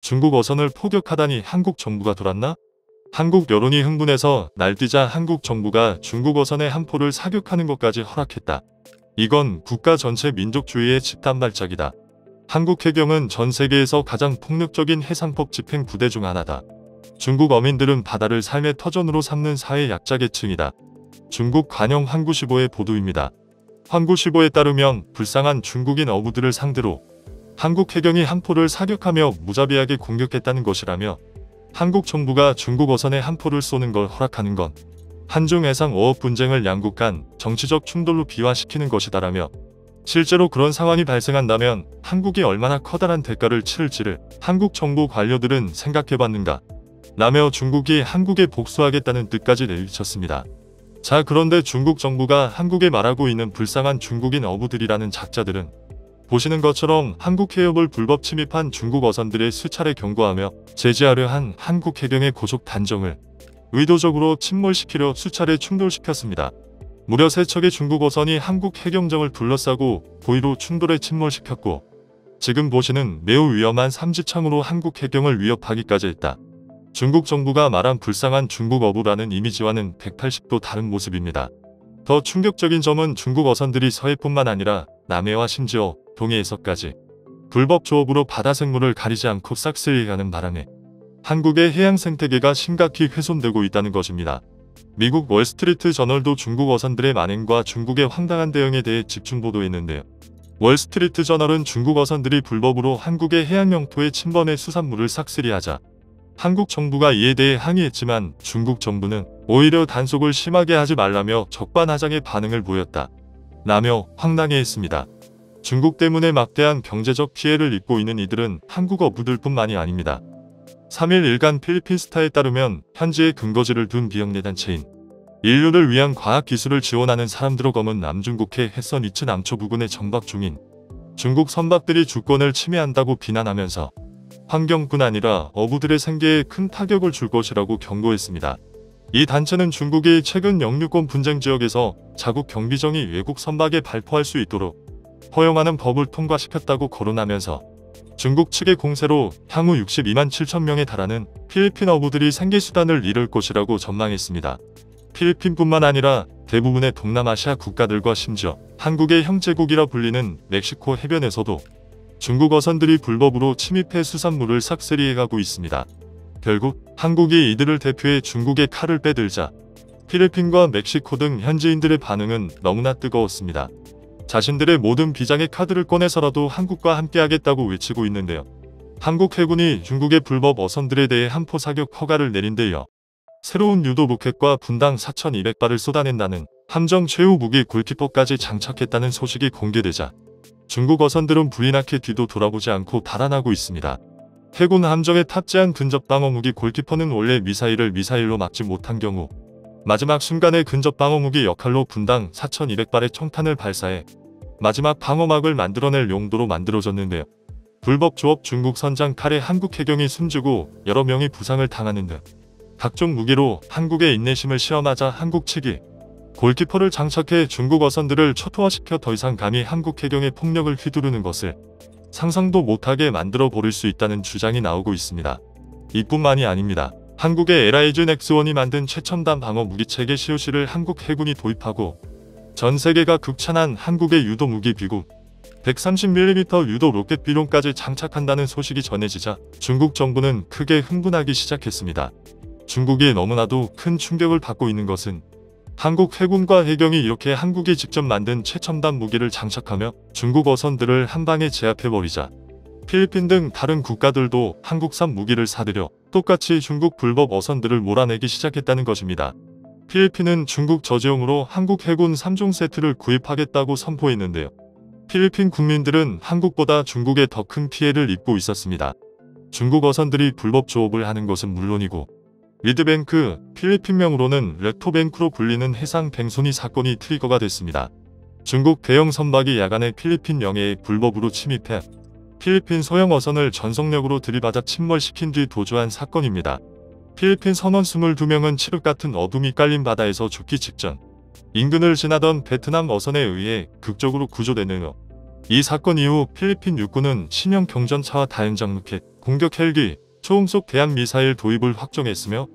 중국 어선을 포격하다니 한국 정부가 돌았나? 한국 여론이 흥분해서 날뛰자 한국 정부가 중국 어선의 함포를 사격하는 것까지 허락했다. 이건 국가 전체 민족주의의 집단 발작이다. 한국 해경은 전 세계에서 가장 폭력적인 해상법 집행 부대 중 하나다. 중국 어민들은 바다를 삶의 터전으로 삼는 사회 약자계층이다. 중국 관영 환구시보의 보도입니다. 환구시보에 따르면 불쌍한 중국인 어부들을 상대로 한국 해경이 함포를 사격하며 무자비하게 공격했다는 것이라며 한국 정부가 중국 어선에 함포를 쏘는 걸 허락하는 건 한중 해상 어업 분쟁을 양국 간 정치적 충돌로 비화시키는 것이다라며 실제로 그런 상황이 발생한다면 한국이 얼마나 커다란 대가를 치를지를 한국 정부 관료들은 생각해봤는가 라며 중국이 한국에 복수하겠다는 뜻까지 내비쳤습니다. 자, 그런데 중국 정부가 한국에 말하고 있는 불쌍한 중국인 어부들이라는 작자들은 보시는 것처럼 한국 해협을 불법 침입한 중국 어선들의 수차례 경고하며 제지하려 한 한국 해경의 고속 단정을 의도적으로 침몰시키려 수차례 충돌시켰습니다. 무려 3척의 중국 어선이 한국 해경정을 둘러싸고 고의로 충돌에 침몰시켰고 지금 보시는 매우 위험한 삼지창으로 한국 해경을 위협하기까지 했다. 중국 정부가 말한 불쌍한 중국 어부라는 이미지와는 180도 다른 모습입니다. 더 충격적인 점은 중국 어선들이 서해뿐만 아니라 남해와 심지어 동해에서까지 불법 조업으로 바다 생물을 가리지 않고 싹쓸이하는 바람에 한국의 해양 생태계가 심각히 훼손되고 있다는 것입니다. 미국 월스트리트 저널도 중국 어선들의 만행과 중국의 황당한 대응에 대해 집중 보도했는데요. 월스트리트 저널은 중국 어선들이 불법으로 한국의 해양 영토에 침범해 수산물을 싹쓸이하자 한국 정부가 이에 대해 항의했지만 중국 정부는 오히려 단속을 심하게 하지 말라며 적반하장의 반응을 보였다. 라며 황당해했습니다. 중국 때문에 막대한 경제적 피해를 입고 있는 이들은 한국 어부들뿐만이 아닙니다. 3일 일간 필리핀스타에 따르면 현지에 근거지를 둔 비영리단체인 인류를 위한 과학기술을 지원하는 사람들로 검은 남중국해 해선 이츠 남초 부근에 정박 중인 중국 선박들이 주권을 침해한다고 비난하면서 환경뿐 아니라 어부들의 생계에 큰 타격을 줄 것이라고 경고했습니다. 이 단체는 중국이 최근 영유권 분쟁 지역에서 자국 경비정이 외국 선박에 발포할 수 있도록 허용하는 법을 통과시켰다고 거론하면서 중국 측의 공세로 향후 62만 7천 명에 달하는 필리핀 어부들이 생계수단을 잃을 것이라고 전망했습니다. 필리핀뿐만 아니라 대부분의 동남아시아 국가들과 심지어 한국의 형제국이라 불리는 멕시코 해변에서도 중국 어선들이 불법으로 침입해 수산물을 싹쓸이해가고 있습니다. 결국 한국이 이들을 대표해 중국의 칼을 빼들자 필리핀과 멕시코 등 현지인들의 반응은 너무나 뜨거웠습니다. 자신들의 모든 비장의 카드를 꺼내서라도 한국과 함께하겠다고 외치고 있는데요. 한국 해군이 중국의 불법 어선들에 대해 함포 사격 허가를 내린 데 이어 새로운 유도 로켓과 분당 4,200발을 쏟아낸다는 함정 최후 무기 골키퍼까지 장착했다는 소식이 공개되자 중국 어선들은 불이 나게 뒤도 돌아보지 않고 달아나고 있습니다. 해군 함정에 탑재한 근접 방어 무기 골키퍼는 원래 미사일을 미사일로 막지 못한 경우 마지막 순간에 근접 방어 무기 역할로 분당 4,200발의 총탄을 발사해 마지막 방어막을 만들어낼 용도로 만들어졌는데요. 불법 조업 중국 선장 칼에 한국 해경이 숨지고 여러 명이 부상을 당하는 등 각종 무기로 한국의 인내심을 시험하자 한국 측이 골키퍼를 장착해 중국 어선들을 초토화시켜 더 이상 감히 한국 해경의 폭력을 휘두르는 것을 상상도 못하게 만들어 버릴 수 있다는 주장이 나오고 있습니다. 이뿐만이 아닙니다. 한국의 LIG 넥스원이 만든 최첨단 방어 무기체계 시오시를 한국 해군이 도입하고 전 세계가 극찬한 한국의 유도 무기 비구 130mm 유도 로켓 비룡까지 장착한다는 소식이 전해지자 중국 정부는 크게 흥분하기 시작했습니다. 중국이 너무나도 큰 충격을 받고 있는 것은 한국 해군과 해경이 이렇게 한국이 직접 만든 최첨단 무기를 장착하며 중국 어선들을 한방에 제압해버리자 필리핀 등 다른 국가들도 한국산 무기를 사들여 똑같이 중국 불법 어선들을 몰아내기 시작했다는 것입니다. 필리핀은 중국 저지용으로 한국 해군 3종 세트를 구입하겠다고 선포했는데요. 필리핀 국민들은 한국보다 중국에 더 큰 피해를 입고 있었습니다. 중국 어선들이 불법 조업을 하는 것은 물론이고 리드뱅크, 필리핀명으로는 레토뱅크로 불리는 해상 뱅소니 사건이 트리거가 됐습니다. 중국 대형 선박이 야간에 필리핀 영해에 불법으로 침입해 필리핀 소형 어선을 전속력으로 들이받아 침몰시킨 뒤 도주한 사건입니다. 필리핀 선원 22명은 칠흑 같은 어둠이 깔린 바다에서 죽기 직전 인근을 지나던 베트남 어선에 의해 극적으로 구조되는 이 사건 이후 필리핀 육군은 신형 경전차와 다연장 로켓, 공격 헬기, 초음속 대함 미사일 도입을 확정했으며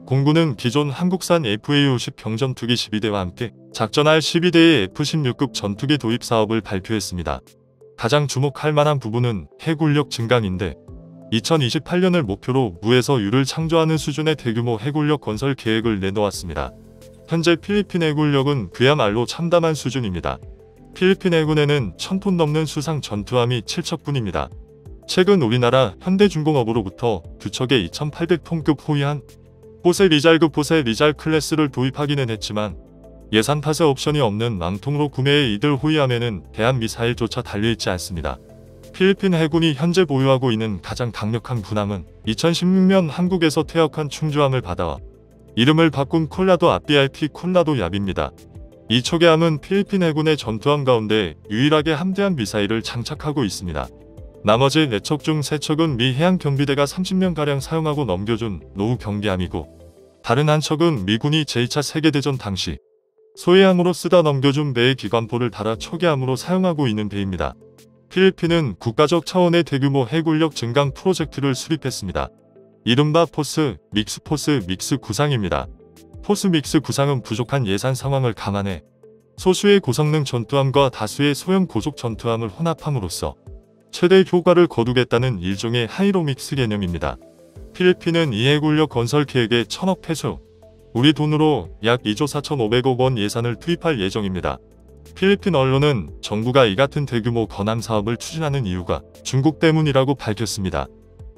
공군은 기존 한국산 FA-50 경전투기 12대와 함께 작전할 12대의 F-16급 전투기 도입 사업을 발표했습니다. 가장 주목할 만한 부분은 해군력 증강인데 2028년을 목표로 무에서 유를 창조하는 수준의 대규모 해군력 건설 계획을 내놓았습니다. 현재 필리핀 해군력은 그야말로 참담한 수준입니다. 필리핀 해군에는 1000톤 넘는 수상 전투함이 7척뿐입니다. 최근 우리나라 현대중공업으로부터 2척의 2800톤급 호위한 포세 리잘급 포세 리잘 클래스를 도입하기는 했지만 예산 파세 옵션이 없는 망통으로 구매해 이들 호위함에는 대한미사일조차 달려있지 않습니다. 필리핀 해군이 현재 보유하고 있는 가장 강력한 군함은 2016년 한국에서 퇴역한 충주함을 받아와 이름을 바꾼 콜라도 아비알피 콜라도 얍입니다. 이 초계함은 필리핀 해군의 전투함 가운데 유일하게 함대함 미사일을 장착하고 있습니다. 나머지 4척 중 3척은 미 해양경비대가 30년가량 사용하고 넘겨준 노후 경비함이고 다른 한 척은 미군이 제2차 세계대전 당시 소해함으로 쓰다 넘겨준 배의 기관포를 달아 초계함으로 사용하고 있는 배입니다. 필리핀은 국가적 차원의 대규모 해군력 증강 프로젝트를 수립했습니다. 이른바 포스 믹스 구상입니다. 포스 믹스 구상은 부족한 예산 상황을 감안해 소수의 고성능 전투함과 다수의 소형 고속 전투함을 혼합함으로써 최대 효과를 거두겠다는 일종의 하이로 믹스 개념입니다. 필리핀은 이 해군력 건설 계획에 1000억 페소, 우리 돈으로 약 2조 4,500억 원 예산을 투입할 예정입니다. 필리핀 언론은 정부가 이 같은 대규모 건함 사업을 추진하는 이유가 중국 때문이라고 밝혔습니다.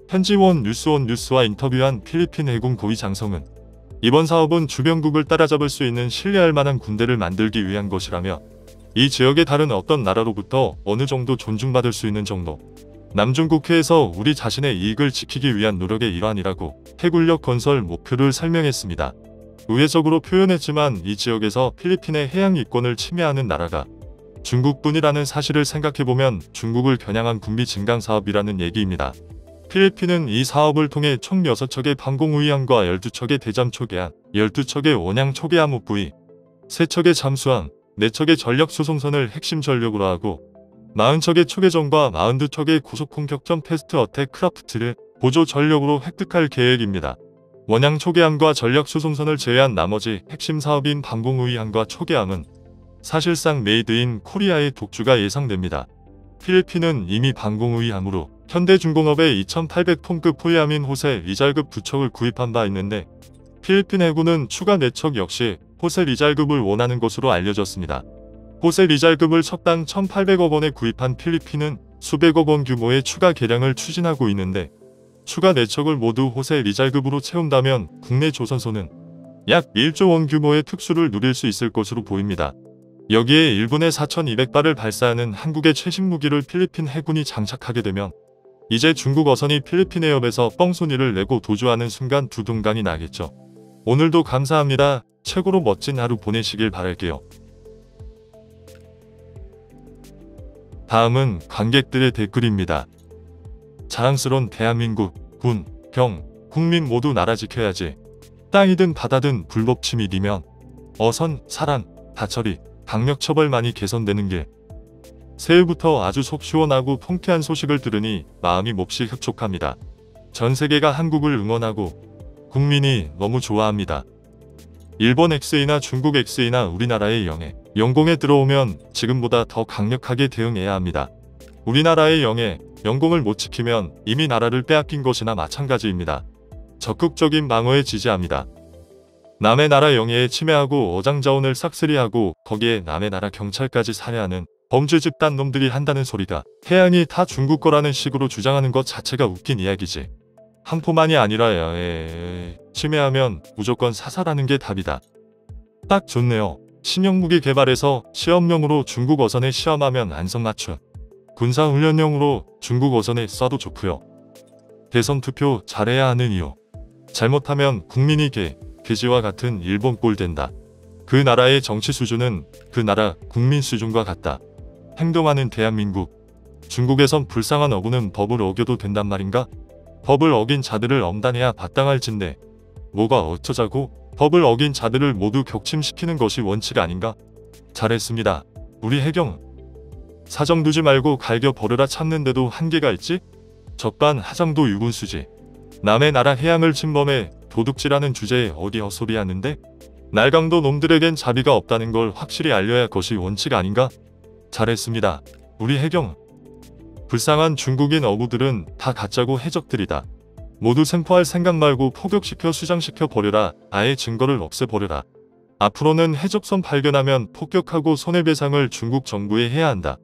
현지원 뉴스와 인터뷰한 필리핀 해군 고위 장성은 이번 사업은 주변국을 따라잡을 수 있는 신뢰할 만한 군대를 만들기 위한 것이라며 이 지역의 다른 어떤 나라로부터 어느 정도 존중받을 수 있는 정도, 남중국해에서 우리 자신의 이익을 지키기 위한 노력의 일환이라고 해군력 건설 목표를 설명했습니다. 우회적으로 표현했지만 이 지역에서 필리핀의 해양 이권을 침해하는 나라가 중국뿐이라는 사실을 생각해보면 중국을 겨냥한 군비 증강 사업이라는 얘기입니다. 필리핀은 이 사업을 통해 총 6척의 방공우위함과 12척의 대잠 초계함, 12척의 원양 초계함 호부위, 3척의 잠수함, 4척의 전력 수송선을 핵심 전력으로 하고 40척의 초계정과 42척의 고속공격전 패스트 어택 크라프트를 보조 전력으로 획득할 계획입니다. 원양 초계함과 전력 수송선을 제외한 나머지 핵심 사업인 방공우위함과 초계함은 사실상 메이드인 코리아의 독주가 예상됩니다. 필리핀은 이미 방공우위함으로 현대중공업의 2800톤급 호위함인 호세 리잘급 2척을 구입한 바 있는데 필리핀 해군은 추가 4척 역시 호세 리잘급을 원하는 것으로 알려졌습니다. 호세 리잘급을 척당 1,800억 원에 구입한 필리핀은 수백억 원 규모의 추가 개량을 추진하고 있는데 추가 4척을 모두 호세 리잘급으로 채운다면 국내 조선소는 약 1조 원 규모의 특수를 누릴 수 있을 것으로 보입니다. 여기에 1분에 4,200발을 발사하는 한국의 최신 무기를 필리핀 해군이 장착하게 되면 이제 중국 어선이 필리핀 해협에서 뻥소니를 내고 도주하는 순간 두둥강이 나겠죠. 오늘도 감사합니다. 최고로 멋진 하루 보내시길 바랄게요. 다음은 관객들의 댓글입니다. 자랑스러운 대한민국, 군, 경, 국민 모두 나라 지켜야지. 땅이든 바다든 불법 침입이면 어선, 사람, 다처리, 강력처벌만이 개선되는 길. 새해부터 아주 속 시원하고 통쾌한 소식을 들으니 마음이 몹시 흡족합니다. 전 세계가 한국을 응원하고 국민이 너무 좋아합니다. 일본 X이나 중국 X이나 우리나라의 영공에 들어오면 지금보다 더 강력하게 대응해야 합니다. 우리나라의 영공을 못 지키면 이미 나라를 빼앗긴 것이나 마찬가지입니다. 적극적인 방어에 지지합니다. 남의 나라 영해에 침해하고 어장자원을 싹쓸이하고 거기에 남의 나라 경찰까지 살해하는 범죄 집단 놈들이 한다는 소리가 해양이 다 중국 거라는 식으로 주장하는 것 자체가 웃긴 이야기지. 한포만이 아니라 침해하면 무조건 사살하는 게 답이다. 딱 좋네요. 신형무기 개발해서 시험용으로 중국 어선에 시험하면 안성맞춤. 군사훈련용으로 중국 어선에 쏴도 좋고요. 대선 투표 잘해야 하는 이유. 잘못하면 국민이 개지와 같은 일본 꼴 된다. 그 나라의 정치 수준은 그 나라 국민 수준과 같다. 행동하는 대한민국. 중국에선 불쌍한 어부는 법을 어겨도 된단 말인가? 법을 어긴 자들을 엄단해야 마땅할 진데 뭐가 어쩌자고 법을 어긴 자들을 모두 격침시키는 것이 원칙 아닌가? 잘했습니다. 우리 해경. 사정 두지 말고 갈겨 버려라. 참는데도 한계가 있지? 적반 하장도 유분수지. 남의 나라 해양을 침범해 도둑질하는 주제에 어디 헛소리 하는데? 날강도 놈들에겐 자비가 없다는 걸 확실히 알려야 것이 원칙 아닌가? 잘했습니다. 우리 해경. 불쌍한 중국인 어부들은 다 가짜고 해적들이다. 모두 생포할 생각 말고 포격시켜 수장시켜 버려라. 아예 증거를 없애버려라. 앞으로는 해적선 발견하면 폭격하고 손해배상을 중국 정부에 해야 한다.